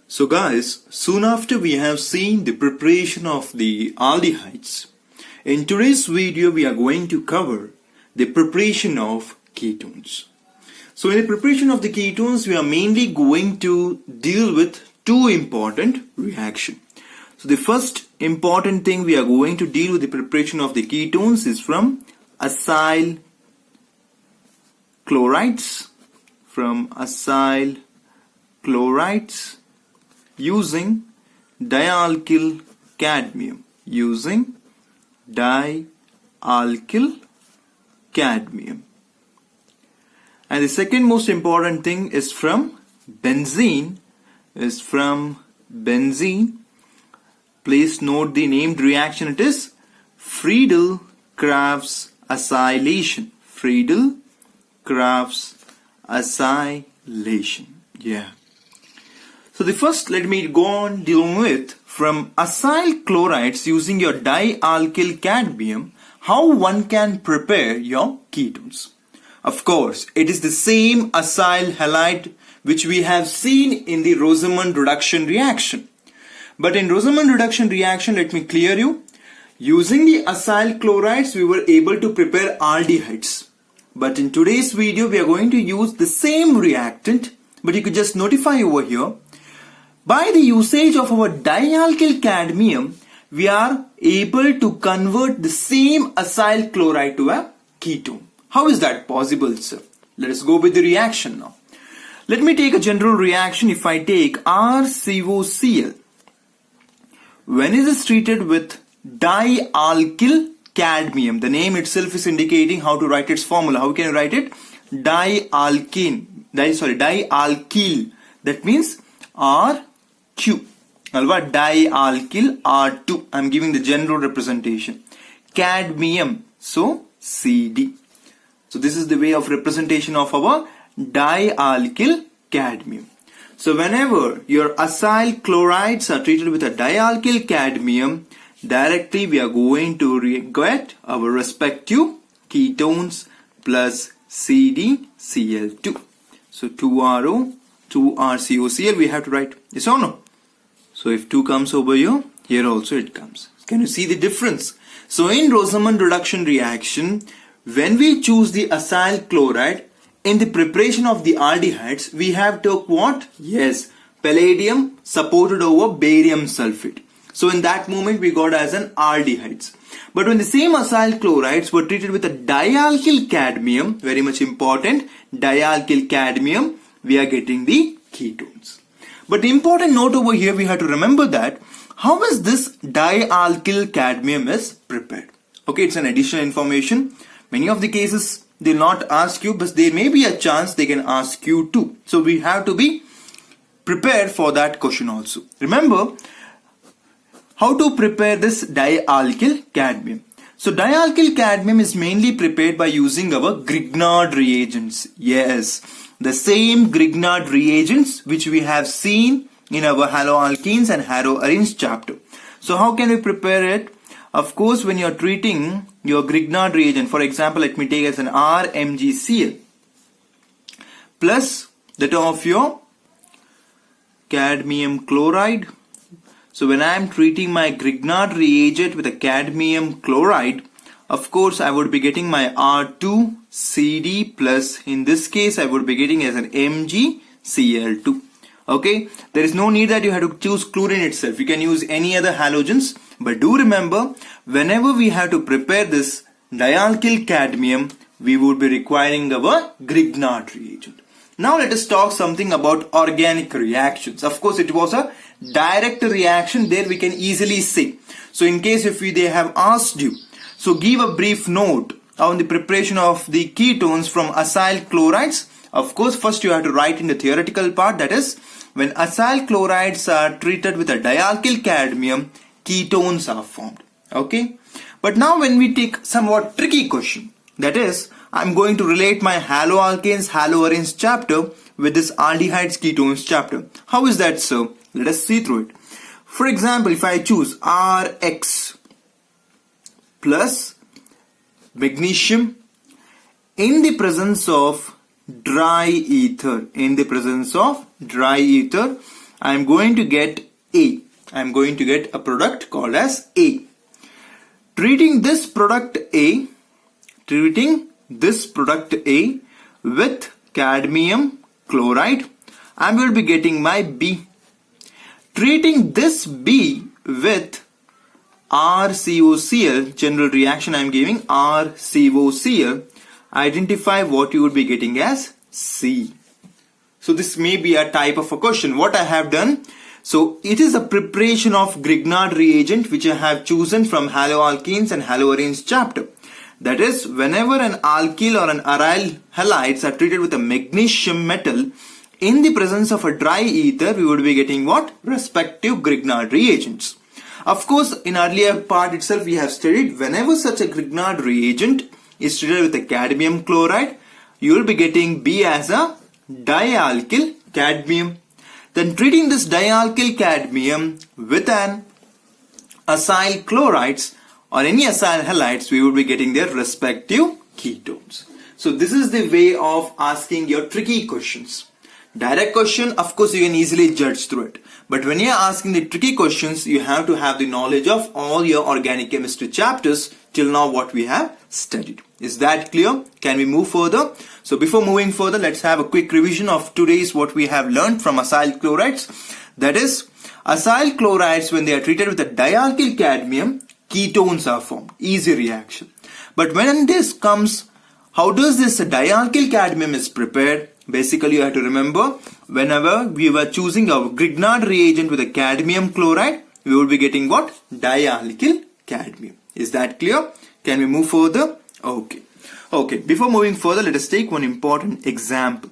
So guys, soon after we have seen the preparation of the aldehydes, in today's video we are going to cover the preparation of ketones. So in the preparation of the ketones, we are mainly going to deal with two important reactions. So the first important thing we are going to deal with the preparation of the ketones is from acyl chlorides, using dialkyl cadmium, And the second most important thing is from benzene, Please note the named reaction. It is Friedel-Crafts acylation. Yeah. So the first, let me go on dealing with from acyl chlorides using your dialkyl cadmium, how one can prepare your ketones. Of course, it is the same acyl halide which we have seen in the Rosamond reduction reaction. But in Rosamond reduction reaction, let me clear you, using the acyl chlorides we were able to prepare aldehydes. But in today's video we are going to use the same reactant, but you could just notify over here. By the usage of our dialkyl cadmium, we are able to convert the same acyl chloride to a ketone. How is that possible, sir? Let us go with the reaction now. Let me take a general reaction. If I take RCOCl, when it is treated with dialkyl cadmium, the name itself is indicating how to write its formula. How can you write it? Dialkyl. That means RQ. Dialkyl R2. I'm giving the general representation. Cadmium. So CD. So this is the way of representation of our dialkyl cadmium. So whenever your acyl chlorides are treated with a dialkyl cadmium, directly we are going to get our respective ketones plus CdCl2. So 2RO, 2RCOCl we have to write. Yes or no? So if 2 comes over here, here also it comes. Can you see the difference? So in Rosamond reduction reaction, when we choose the acyl chloride, in the preparation of the aldehydes, we have took what? Yes, palladium supported over barium sulfate. So in that moment we got as an aldehydes. But when the same acyl chlorides were treated with a dialkyl cadmium, very much important, dialkyl cadmium, we are getting the ketones. But the important note over here, we have to remember that how is this dialkyl cadmium is prepared? Okay, it's an additional information. Many of the cases they'll not ask you, but there may be a chance they can ask you too. So we have to be prepared for that question also. Remember how to prepare this dialkyl cadmium. So dialkyl cadmium is mainly prepared by using our Grignard reagents. Yes, the same Grignard reagents which we have seen in our haloalkenes and haloarenes chapter. So how can we prepare it? Of course, when you are treating your Grignard reagent, for example, let me take as an RMgCl plus that of your cadmium chloride. So when I am treating my Grignard reagent with a cadmium chloride, of course I would be getting my R2CD plus, in this case I would be getting as an MgCl2. Okay, there is no need that you have to choose chlorine itself. You can use any other halogens. But do remember, whenever we have to prepare this dialkyl cadmium, we would be requiring our Grignard reagent. Now let us talk something about organic reactions. Of course, it was a direct reaction. There we can easily say. So in case if they have asked you, so give a brief note on the preparation of the ketones from acyl chlorides. Of course, first you have to write in the theoretical part, that is, when acyl chlorides are treated with a dialkyl cadmium, ketones are formed. Okay, but now when we take somewhat tricky question, that is, I'm going to relate my haloalkanes haloarenes chapter with this aldehydes ketones chapter. How is that, sir? Let us see through it. For example, if I choose Rx plus magnesium in the presence of dry ether, I am going to get A. I am going to get a product called as A. Treating this product A with cadmium chloride, I will be getting my B. Treating this B with RCOCl, general reaction I am giving RCOCl, identify what you would be getting as C. So this may be a type of a question. What I have done, so it is a preparation of Grignard reagent which I have chosen from haloalkenes and haloarenes chapter. That is, whenever an alkyl or an aryl halides are treated with a magnesium metal in the presence of a dry ether, we would be getting what? Respective Grignard reagents. Of course, in earlier part itself we have studied whenever such a Grignard reagent is treated with a cadmium chloride, you will be getting B as a dialkyl cadmium. Then treating this dialkyl cadmium with an acyl chlorides or any acyl halides, we will be getting their respective ketones. So this is the way of asking your tricky questions. Direct question, of course, you can easily judge through it. But when you are asking the tricky questions, you have to have the knowledge of all your organic chemistry chapters till now what we have studied. Is that clear? Can we move further? So before moving further, let's have a quick revision of today's what we have learned from acyl chlorides. That is, acyl chlorides, when they are treated with a dialkyl cadmium, ketones are formed. Easy reaction. But when this comes, how does this dialkyl cadmium is prepared? Basically, you have to remember, whenever we were choosing our Grignard reagent with a cadmium chloride, we will be getting what? Dialkyl cadmium. Is that clear? Can we move further? Okay. Before moving further, let us take one important example.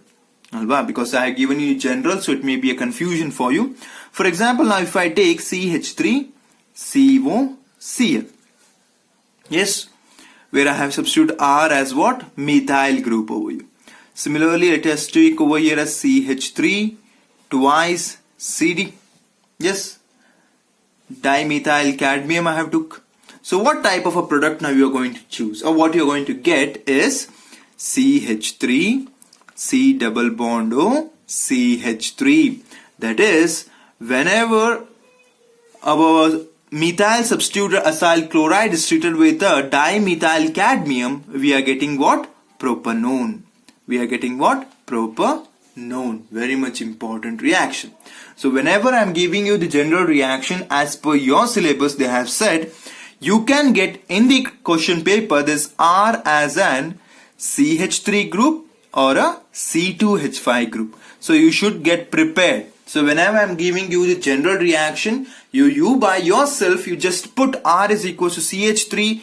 Because I have given you general, so it may be a confusion for you. For example, now if I take CH3COCl. Yes, where I have substituted R as what? Methyl group over here. Similarly, let us take over here as CH3 twice CD. Yes, dimethyl cadmium I have took. So what type of a product now you are going to choose, or what you are going to get is CH3 C double bond O CH3. That is, whenever our methyl substituted acyl chloride is treated with a dimethyl cadmium, we are getting what? Propanone. We are getting what? Propanone. Very much important reaction. So whenever I am giving you the general reaction as per your syllabus, they have said you can get in the question paper this R as an CH3 group or a C2H5 group. So you should get prepared. So whenever I am giving you the general reaction, you by yourself, you just put R is equals to CH3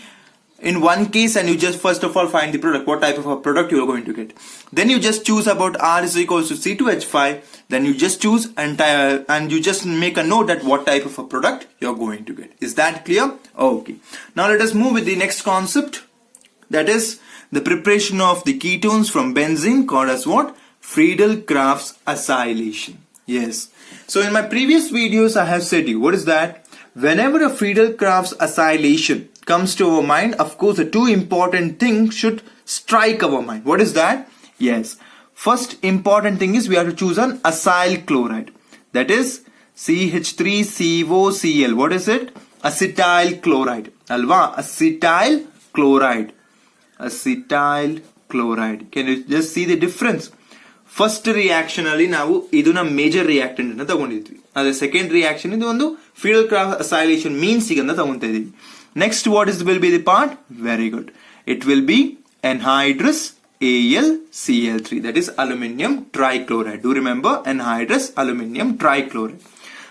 in one case, and you just first of all find the product, what type of a product you are going to get. Then you just choose about R is equals to C2H5, then you just choose entire, and you just make a note that what type of a product you are going to get. Is that clear? Okay. Now let us move with the next concept, that is the preparation of the ketones from benzene, called as what? Friedel-Crafts acylation. Yes. So in my previous videos I have said you, what is that? Whenever a Friedel-Crafts acylation comes to our mind, of course the two important things should strike our mind. What is that? Yes, first important thing is we have to choose an acyl chloride, that is CH3COCl. What is it? Acetyl chloride. Alva, acetyl chloride. Acetyl chloride. Can you just see the difference? First reaction alli ನಾವು ಇದನ್ನ major reactant ಅನ್ನು ತಗೊಂಡಿದ್ವಿ. ಅದೇ second reaction ಇದು ಒಂದು Friedel-Crafts acylation means ಅನ್ನು ತಗೊಂತಾ ಇದೀವಿ. Next, what will be the part? Very good. It will be anhydrous AlCl3, that is aluminium trichloride. Do remember anhydrous aluminium trichloride.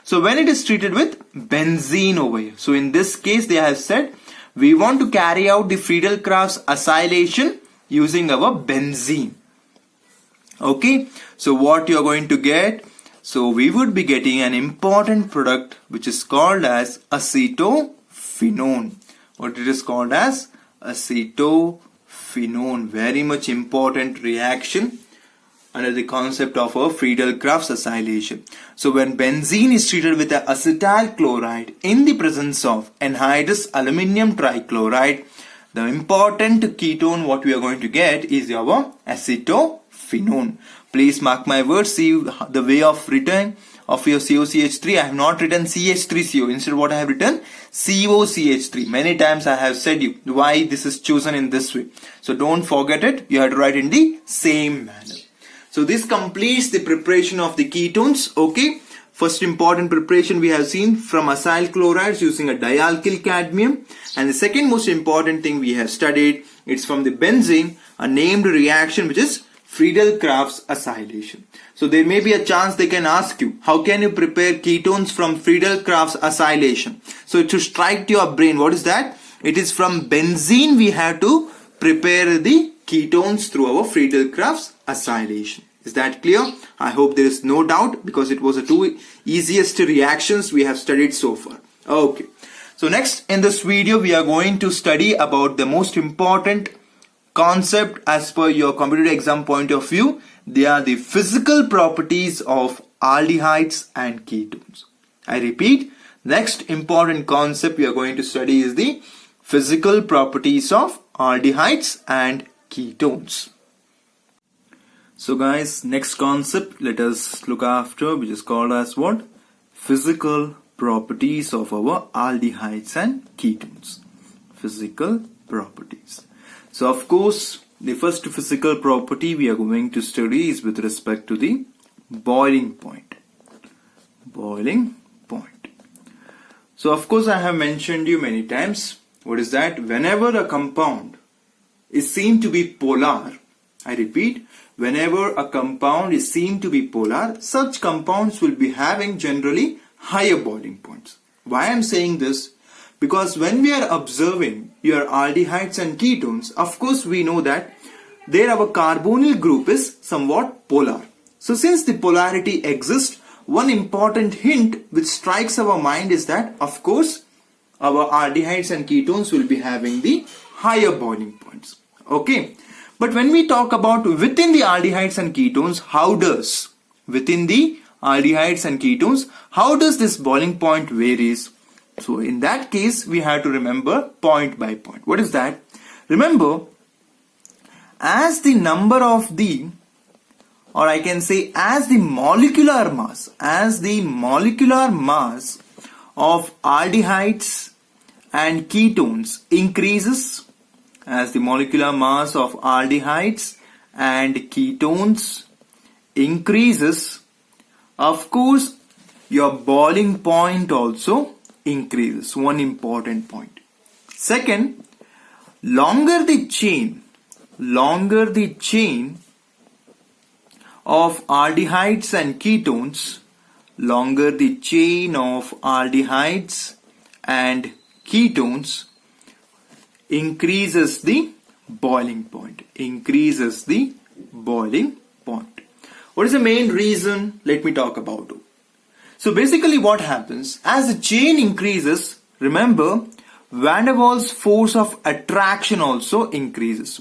So when it is treated with benzene over here, so in this case they have said we want to carry out the Friedel-Crafts acylation using our benzene. Okay, so what you are going to get? So we would be getting an important product which is called as acetophenone. What it is called as? Acetophenone. Very much important reaction under the concept of a Friedel-Crafts acylation. So when benzene is treated with an acetyl chloride in the presence of anhydrous aluminium trichloride, the important ketone what we are going to get is our acetophenone. Please mark my words. See the way of written of your COCH3. I have not written CH3CO. Instead, what I have written COCH3. Many times I have said you why this is chosen in this way. So don't forget it. You have to write in the same manner. So this completes the preparation of the ketones. Okay. First important preparation we have seen from acyl chlorides using a dialkyl cadmium. And the second most important thing we have studied, it's from the benzene, a named reaction which is Friedel-Crafts acylation. So there may be a chance they can ask you, how can you prepare ketones from Friedel-Crafts acylation? So to strike to your brain, what is that? It is from benzene we have to prepare the ketones through our Friedel-Crafts acylation. Is that clear? I hope there is no doubt because it was the two easiest reactions we have studied so far. Okay. So next in this video we are going to study about the most important concept as per your competitive exam point of view. They are the physical properties of aldehydes and ketones. I repeat, next important concept we are going to study is the physical properties of aldehydes and ketones. So guys, next concept let us look after, which is called as what? Physical properties of our aldehydes and ketones. Physical properties. So of course, the first physical property we are going to study is with respect to the boiling point. Boiling point. So of course I have mentioned you many times. What is that? Whenever a compound is seen to be polar, I repeat, whenever a compound is seen to be polar, such compounds will be having generally higher boiling points. Why I am saying this? Because when we are observing your aldehydes and ketones, of course we know that there our carbonyl group is somewhat polar. So since the polarity exists, one important hint which strikes our mind is that of course our aldehydes and ketones will be having the higher boiling points. Okay. But when we talk about within the aldehydes and ketones, how does this boiling point varies? So in that case, we have to remember point by point. What is that? Remember, as the number of the, or I can say as the molecular mass of aldehydes and ketones increases, as the molecular mass of aldehydes and ketones increases, of course, your boiling point also increases. One important point. Second, longer the chain of aldehydes and ketones, increases the boiling point. What is the main reason? Let me talk about it. So basically what happens, as the chain increases, remember, Van der Waals force of attraction also increases.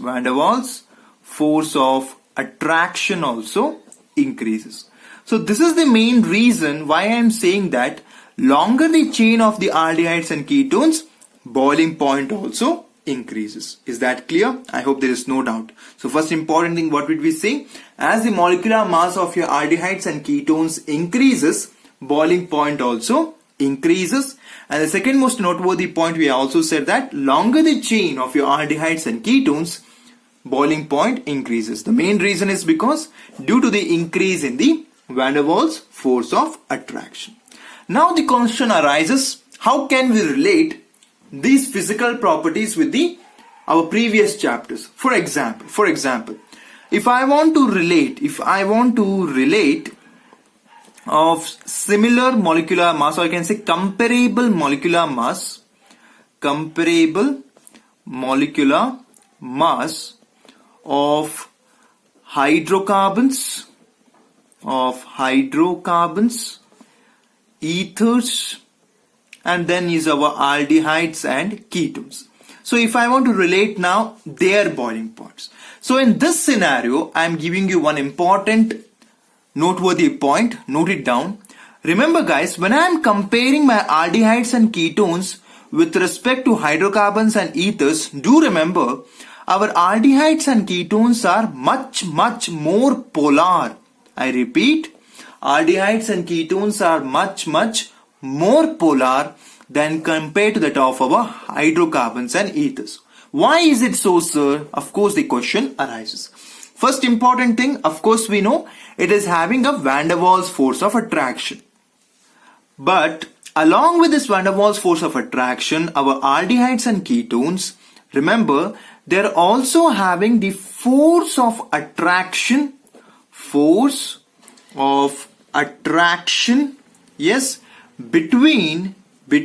So this is the main reason why I am saying that longer the chain of the aldehydes and ketones, boiling point also increases. Is that clear? I hope there is no doubt. So first important thing, what would we say? As the molecular mass of your aldehydes and ketones increases, boiling point also increases. And the second most noteworthy point, we also said that longer the chain of your aldehydes and ketones, boiling point increases. The main reason is because due to the increase in the Van der Waals force of attraction. Now the question arises, how can we relate these physical properties with our previous chapters? For example, if I want to relate of similar molecular mass, or I can say comparable molecular mass of hydrocarbons, ethers, and then is our aldehydes and ketones. So if I want to relate now their boiling points. So in this scenario, I am giving you one important noteworthy point. Note it down. Remember guys, when I am comparing my aldehydes and ketones with respect to hydrocarbons and ethers, do remember our aldehydes and ketones are much more polar. I repeat, aldehydes and ketones are much more polar than compared to that of our hydrocarbons and ethers. Why is it so, sir? Of course, the question arises. First important thing, of course, we know it is having a van der Waals force of attraction. But along with this van der Waals force of attraction, our aldehydes and ketones, remember, they're also having the force of attraction, yes, between the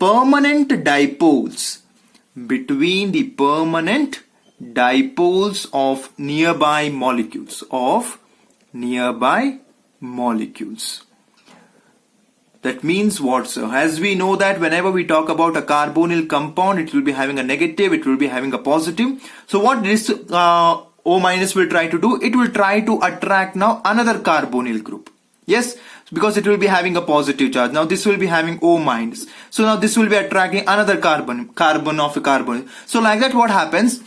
permanent dipoles, of nearby molecules. That means what, sir? As we know that whenever we talk about a carbonyl compound, it will be having a negative, it will be having a positive. So what this O minus will try to do? It will try to attract now another carbonyl group. Yes, because it will be having a positive charge. Now this will be having O minus. So now this will be attracting another carbon of a carbon. So like that, what happens?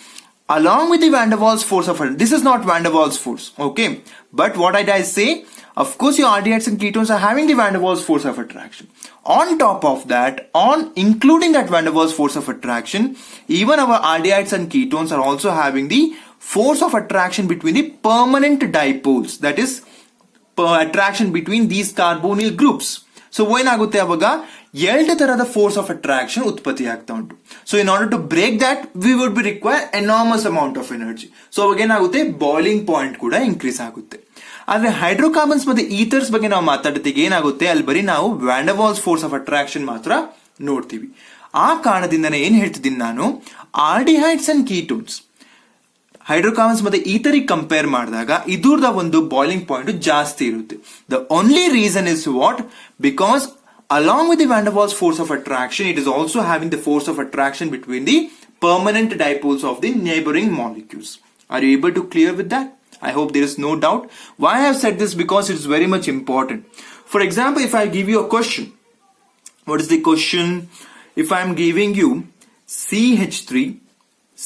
Along with the van der Waals force of attraction, this is not van der Waals force, okay? But what I say, of course, your aldehydes and ketones are having the van der Waals force of attraction. On top of that, including that van der Waals force of attraction, even our aldehydes and ketones are also having the force of attraction between the permanent dipoles. That is, attraction between these carbonyl groups. So ಏನಾಗುತ್ತೆ ಅವಾಗ ಎರಡು ತರದ force of attraction ಉತ್ಪತ್ತಿ ಆಗ್ತಾ ಉಂಟು. So in order to break that, we would be require enormous amount of energy. So ಅವಾಗ ಏನಾಗುತ್ತೆ, boiling point ಕೂಡ ಇನ್ಕ್ರೀಸ್ ಆಗುತ್ತೆ. ಆದ್ರೆ ಹೈಡ್ರೋಕಾರ್ಬನ್ಸ್ ಮತ್ತೆ ಈಥರ್ಸ್ ಬಗ್ಗೆ ನಾವು ಮಾತಾಡ್ತೀವಿ, ಏನಾಗುತ್ತೆ ಅಲ್ಲಿ ಬರೀ ನಾವು Van der Waals force of attraction ಮಾತ್ರ ನೋಡ್ತೀವಿ. ಆ ಕಾರಣದಿಂದನೇ ಏನ್ ಹೇಳ್ತಿದ್ದೀನಿ ನಾನು, ಆಲ್ಡಿಹೈಡ್ಸ್ ಅಂಡ್ ಕೀಟೋನ್ಸ್ ಹೈಡ್ರೋಕಾರ್ಬನ್ಸ್ ಮತ್ತೆ ಈಥರಿಗೆ ಕಂಪೇರ್ ಮಾಡಿದಾಗ ಇದರದ ಒಂದು ಬಾಯ್ಲಿಂಗ್ ಪಾಯಿಂಟ್ ಜಾಸ್ತಿ ಇರುತ್ತೆ. The only reason is what, because along with the van der Waals force of attraction, it is also having the force of attraction between the permanent dipoles of the neighboring molecules. Are you able to clear with that? I hope there is no doubt. Why I have said this? Because it is very much important. For example, if I give you a question, what is the question? If I am giving you CH3,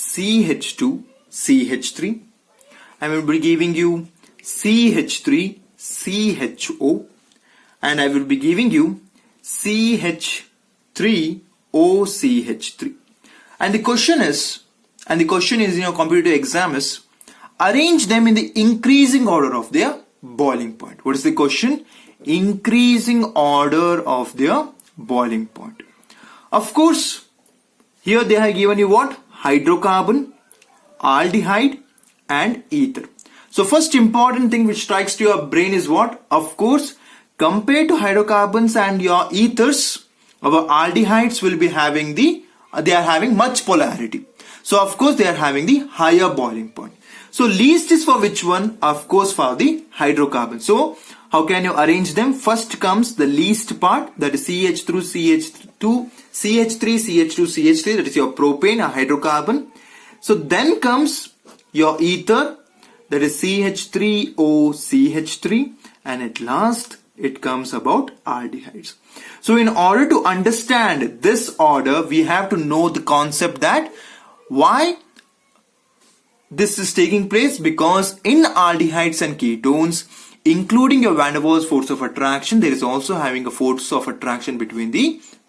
CH2, CH3, I will be giving you CH3, CHO, and I will be giving you CH3OCH3. And the question is in your competitive exam is, arrange them in the increasing order of their boiling point. What is the question? Increasing order of their boiling point. Of course, here they have given you what? Hydrocarbon, aldehyde and ether. So first important thing which strikes to your brain is what? Of course, compared to hydrocarbons and your ethers, our aldehydes will be having they are having much polarity. So of course they are having the higher boiling point. So least is for which one? Of course for the hydrocarbon. So how can you arrange them? First comes the least part, that is CH3, CH2, that is your propane, a hydrocarbon. So then comes your ether, that is CH3OCH3, and at last it comes about aldehydes. So in order to understand this order, we have to know the concept that why this is taking place, because in aldehydes and ketones, including your van der Waals force of attraction, there is also having a force of attraction between the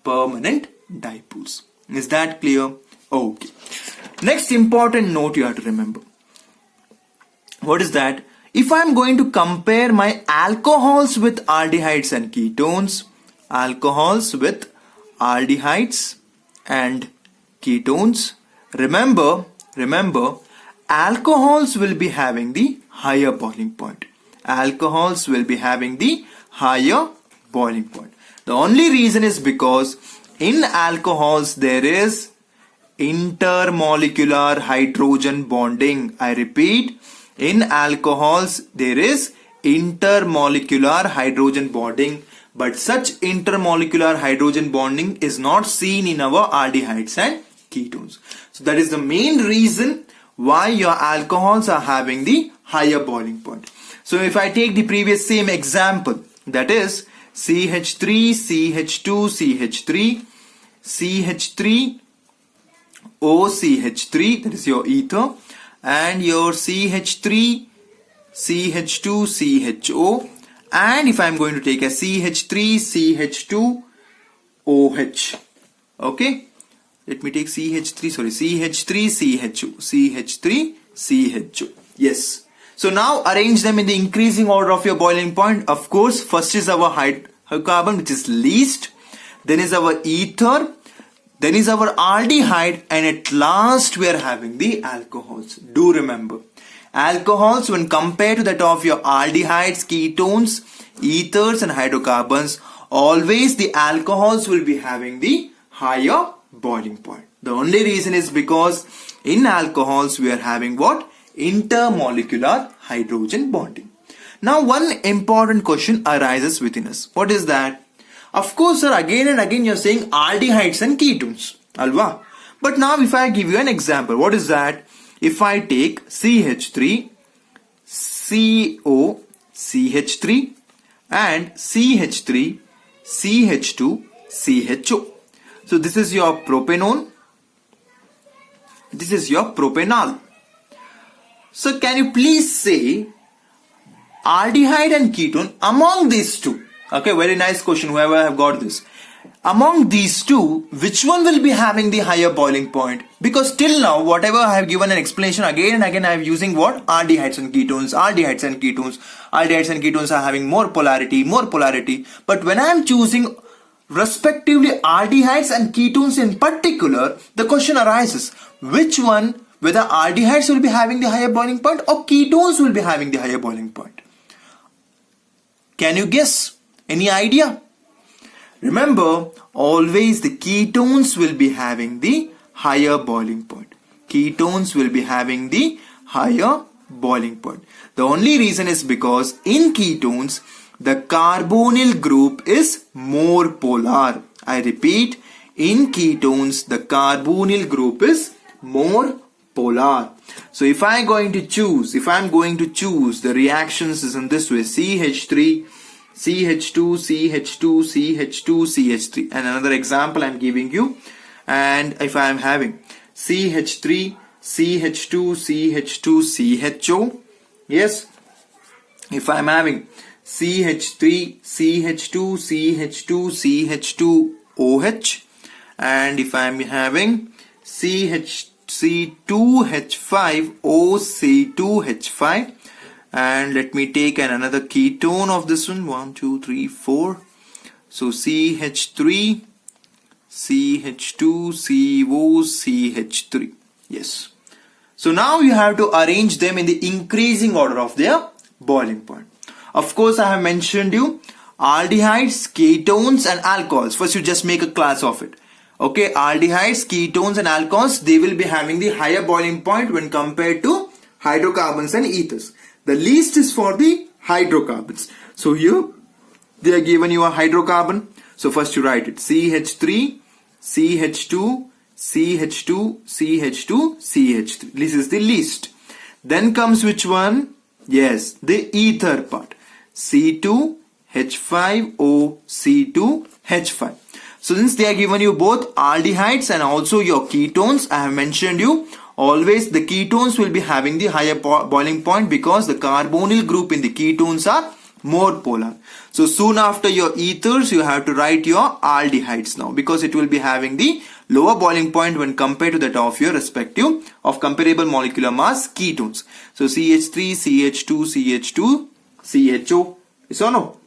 permanent dipoles. Is that clear? Okay. Next important note you have to remember. What is that? If I am going to compare my alcohols with aldehydes and ketones, remember, alcohols will be having the higher boiling point. The only reason is because in alcohols there is intermolecular hydrogen bonding. I repeat, in alcohols there is intermolecular hydrogen bonding, but such intermolecular hydrogen bonding is not seen in our aldehydes and ketones. So that is the main reason why your alcohols are having the higher boiling point. So if I take the previous same example, that is CH3, CH2, CH3, CH3 OCH3, that is your ether, and your CH3, CH2, CHO, and if I'm going to take a CH3, CH2, OH. Okay, let me take CH3, CHO, CH3, CHO. Yes. So now arrange them in the increasing order of your boiling point. Of course, first is our hydrocarbon, which is least, then is our ether, then is our aldehyde, and at last we are having the alcohols. Do remember, alcohols when compared to that of your aldehydes, ketones, ethers and hydrocarbons, always the alcohols will be having the higher boiling point. The only reason is because in alcohols we are having what? Intermolecular hydrogen bonding. Now one important question arises within us. What is that? Of course, sir, again and again you are saying aldehydes and ketones, alva. But now if I give you an example, what is that? If I take CH3, CO, CH3 and CH3, CH2, CHO. So this is your propanone, this is your propanol. So can you please say aldehyde and ketone among these two? Okay, very nice question, whoever have got this. Among these two, which one will be having the higher boiling point? Because till now, whatever I have given an explanation, again and again I am using what? Aldehydes and ketones, aldehydes and ketones. Aldehydes and ketones are having more polarity. But when I am choosing respectively aldehydes and ketones in particular, the question arises, which one, whether aldehydes will be having the higher boiling point or ketones will be having the higher boiling point? Can you guess? Any idea? Remember, always the ketones will be having the higher boiling point. Ketones will be having the higher boiling point. The only reason is because in ketones, the carbonyl group is more polar. I repeat, in ketones, the carbonyl group is more polar. So if I'm going to choose, the reactions is in this way: CH3, CH2, CH2, CH2, CH3. And another example I'm giving you. And if I'm having CH3, CH2, CH2, CHO. Yes. If I'm having CH3, CH2, CH2, CH2, OH. And if I'm having CH2H5, OC2H5. And let me take another ketone of this one. 1, 2, 3, 4. So CH3, CH2, CO, CH3. Yes. So now you have to arrange them in the increasing order of their boiling point. Of course, I have mentioned you aldehydes, ketones and alcohols. First you just make a class of it. Okay, aldehydes, ketones and alcohols, they will be having the higher boiling point when compared to hydrocarbons and ethers. The least is for the hydrocarbons. So here they are given you a hydrocarbon. So first you write it CH3, CH2, CH2, CH2, CH3. This is the least. Then comes which one? Yes, the ether part. C2, H5O, C2, H5. So since they are given you both aldehydes and also your ketones, I have mentioned you always the ketones will be having the higher boiling point because the carbonyl group in the ketones are more polar. So soon after your ethers, you have to write your aldehydes now because it will be having the lower boiling point when compared to that of your respective of comparable molecular mass ketones. So CH3, CH2, CH2, CHO. Yes or no?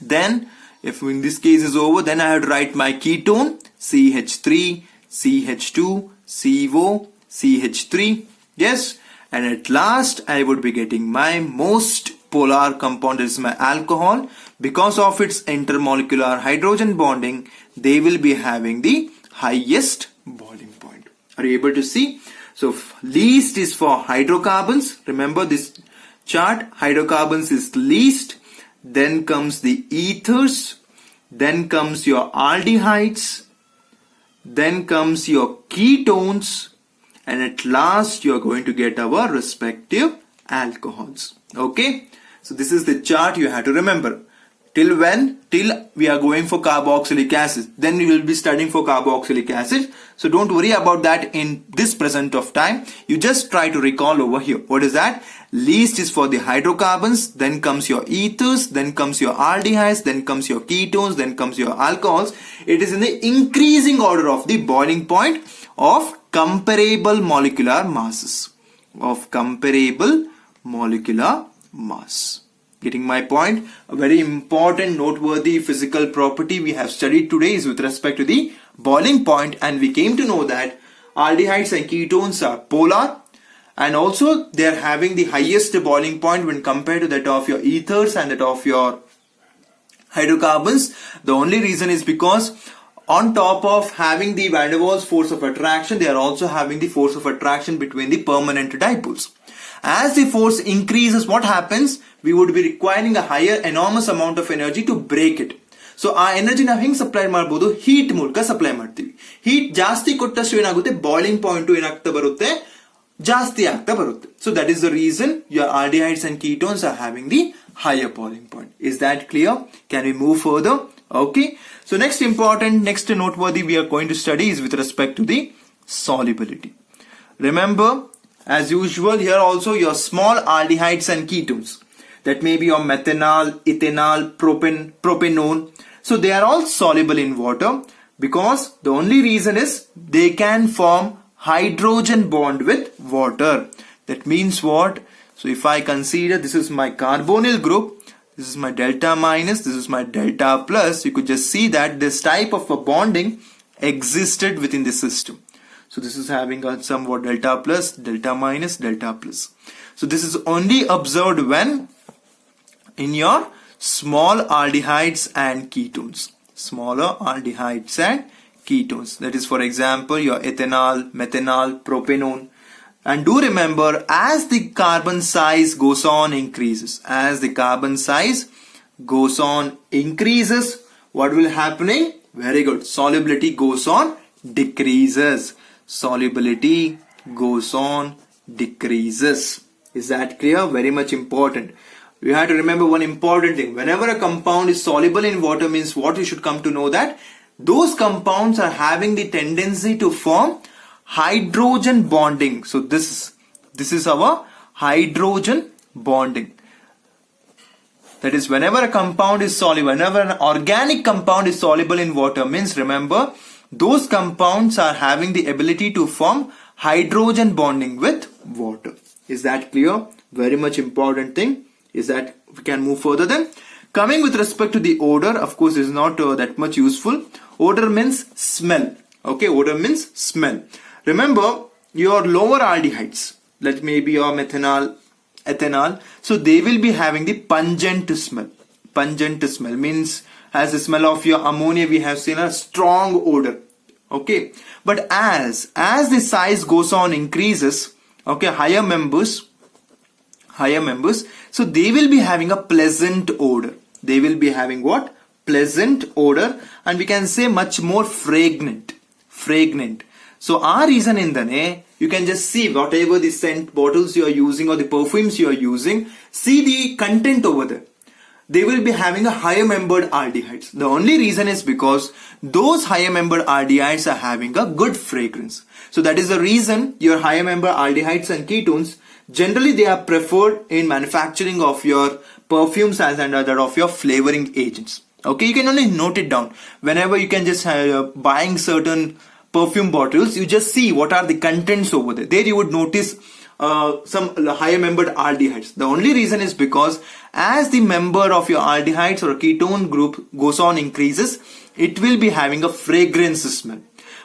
Then if in this case is over, then I have to write my ketone CH3, CH2, CO, CH3. Yes. And at last I would be getting my most polar compound, is my alcohol. Because of its intermolecular hydrogen bonding, they will be having the highest boiling point. Are you able to see? So least is for hydrocarbons. Remember this chart, hydrocarbons is least. Then comes the ethers. Then comes your aldehydes. Then comes your ketones. And at last you are going to get our respective alcohols. Okay. So this is the chart you have to remember. Till when? Till we are going for carboxylic acid. Then we will be studying for carboxylic acid. So don't worry about that in this present of time. You just try to recall over here. What is that? Least is for the hydrocarbons, then comes your ethers, then comes your aldehydes, then comes your ketones, then comes your alcohols. It is in the increasing order of the boiling point of comparable molecular masses. Of comparable molecular mass. Getting my point? A very important noteworthy physical property we have studied today is with respect to the boiling point, and we came to know that aldehydes and ketones are polar, and also they are having the highest boiling point when compared to that of your ethers and that of your hydrocarbons. The only reason is because on top of having the van der Waals force of attraction, they are also having the force of attraction between the permanent dipoles. As the force increases, what happens? We would be requiring a higher enormous amount of energy to break it. So ಆ energy ನಾವು ಹೆಂಗ್ supply ಮಾಡಬಹುದು? Heat ಮೂಲಕ supply ಮಾಡ್ತೀವಿ. Heat ಜಾಸ್ತಿ ಕೊಟ್ಟಷ್ಟು ಏನಾಗುತ್ತೆ? Boiling point ಏನಾಗ್ತಾ ಬರುತ್ತೆ? ಜಾಸ್ತಿ ಆಗ್ತಾ ಬರುತ್ತೆ. So that is the reason your aldehydes and ketones are having the higher boiling point. Is that clear? Can we move further? Okay. So next noteworthy we are going to study is with respect to the solubility. Remember, as usual, here also your small aldehydes and ketones. That may be your methanol, ethanol, propanone. So they are all soluble in water because the only reason is they can form hydrogen bond with water. That means what? So if I consider this is my carbonyl group, this is my delta minus, this is my delta plus, you could just see that this type of a bonding existed within the system. So this is having a somewhat delta plus, delta minus, delta plus. So this is only observed when in your small aldehydes and ketones. Smaller aldehydes and ketones. That is, for example, your ethanol, methanol, propanone. And do remember, as the carbon size goes on increases, what will happening? Very good. Solubility goes on decreases. Solubility goes on decreases. Is that clear? Very much important. You have to remember one important thing. Whenever a compound is soluble in water, means what you should come to know that those compounds are having the tendency to form hydrogen bonding. So this is our hydrogen bonding. That is, whenever a compound is soluble, whenever an organic compound is soluble in water, means remember those compounds are having the ability to form hydrogen bonding with water. Is that clear? Very much important thing. Is that we can move further then. Coming with respect to the odor, of course, is not that much useful. Odor means smell. Okay, odor means smell. Remember your lower aldehydes, let maybe your methanol, ethanol. So they will be having the pungent smell. Pungent smell means as the smell of your ammonia, we have seen a strong odor. Okay, but as the size goes on increases, okay, higher members, so they will be having a pleasant odor. They will be having what? Pleasant odor, and we can say much more fragrant. So our reason in the you can just see whatever the scent bottles you are using or the perfumes you are using, see the content over there. They will be having a higher membered aldehydes. The only reason is because those higher membered aldehydes are having a good fragrance. So that is the reason your higher membered aldehydes and ketones, generally they are preferred in manufacturing of your perfumes as and that of your flavoring agents. Okay, you can only note it down. Whenever you can just buying certain perfume bottles, you just see what are the contents over there. There you would notice some higher membered aldehydes. The only reason is because as the member of your aldehydes or ketone group goes on increases, it will be having a fragrance smell.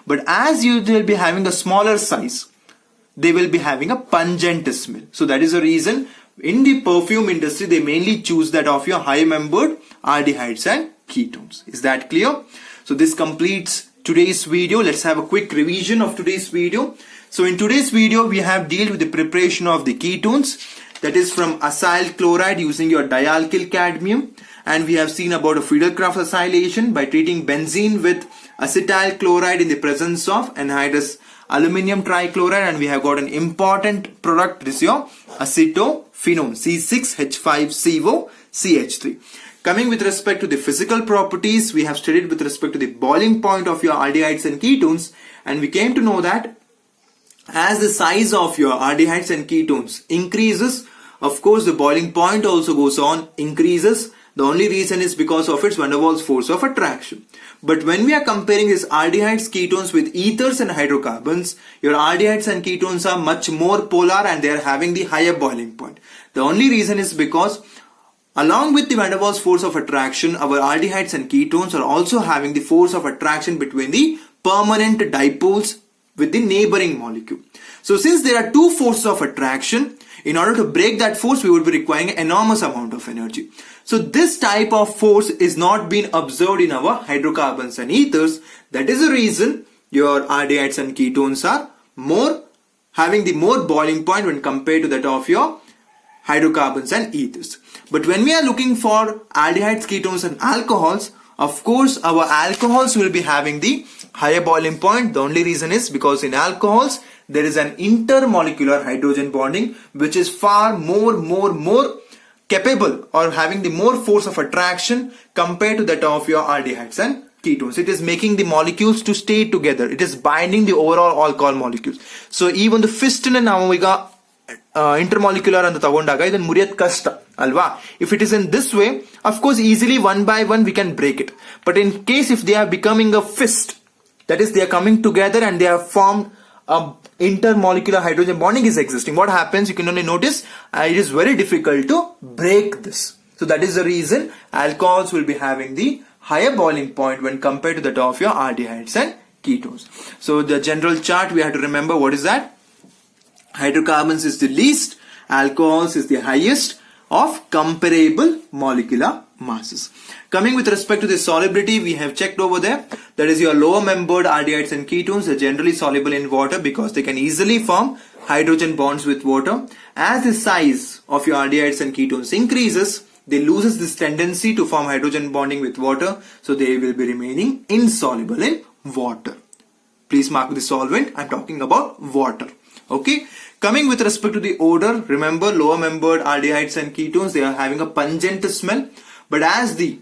But as you will be having a smaller size, they will be having a pungent smell. So that is the reason in the perfume industry they mainly choose that of your high membered aldehydes and ketones. Is that clear? So this completes today's video. Let's have a quick revision of today's video. So in today's video we have dealt with the preparation of the ketones, that is from acyl chloride using your dialkyl cadmium, and we have seen about a Friedel-Crafts acylation by treating benzene with acetyl chloride in the presence of anhydrous aluminum trichloride, and we have got an important product, this is your acetophenone C6H5CO CH3. Coming with respect to the physical properties, we have studied with respect to the boiling point of your aldehydes and ketones, and we came to know that as the size of your aldehydes and ketones increases, of course the boiling point also goes on increases. The only reason is because of its van der Waals force of attraction. But when we are comparing these aldehydes, ketones with ethers and hydrocarbons, your aldehydes and ketones are much more polar and they are having the higher boiling point. The only reason is because along with the van der Waals force of attraction, our aldehydes and ketones are also having the force of attraction between the permanent dipoles with the neighboring molecule. So since there are two forces of attraction, in order to break that force, we would be requiring an enormous amount of energy. So this type of force is not being observed in our hydrocarbons and ethers. That is the reason your aldehydes and ketones are having the more boiling point when compared to that of your hydrocarbons and ethers. But when we are looking for aldehydes, ketones and alcohols, of course our alcohols will be having the higher boiling point. The only reason is because in alcohols there is an intermolecular hydrogen bonding which is far more capable or having the more force of attraction compared to that of your aldehydes and ketones. It is making the molecules to stay together. It is binding the overall alcohol molecules. So even the fistine and omega intermolecular and the tagondaga idan muriyat kasta alva. If it is in this way, of course easily one by one we can break it. But in case if they are becoming a fist, that is they are coming together and they have formed a intermolecular hydrogen bonding is existing, what happens, you can only notice it is very difficult to break this. So that is the reason alcohols will be having the higher boiling point when compared to that of your aldehydes and ketones. So the general chart we have to remember, what is that? Hydrocarbons is the least, alcohols is the highest of comparable molecular masses. Coming with respect to the solubility, we have checked over there. That is your lower membered aldehydes and ketones are generally soluble in water because they can easily form hydrogen bonds with water. As the size of your aldehydes and ketones increases, they loses this tendency to form hydrogen bonding with water, so they will be remaining insoluble in water. Please mark the solvent. I'm talking about water. Okay. Coming with respect to the odor, remember lower membered aldehydes and ketones, they are having a pungent smell. But as the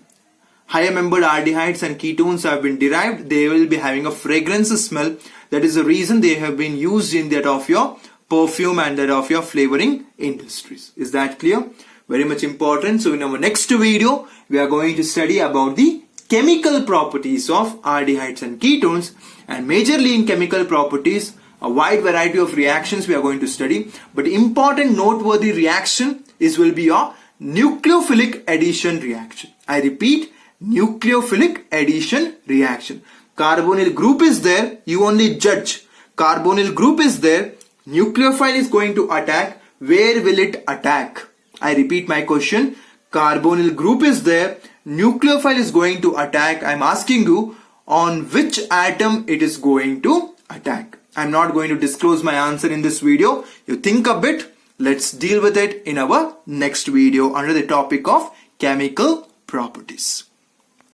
higher membered aldehydes and ketones have been derived, they will be having a fragrance smell. That is the reason they have been used in that of your perfume and that of your flavoring industries. Is that clear? Very much important. So in our next video, we are going to study about the chemical properties of aldehydes and ketones, and majorly in chemical properties, a wide variety of reactions we are going to study. But important noteworthy reaction will be your nucleophilic addition reaction. I repeat, nucleophilic addition reaction. Carbonyl group is there, you only judge. Carbonyl group is there, nucleophile is going to attack. Where will it attack? I repeat my question. Carbonyl group is there, nucleophile is going to attack. I'm asking you on which atom it is going to attack. I'm not going to disclose my answer in this video. You think a bit. Let's deal with it in our next video under the topic of chemical properties.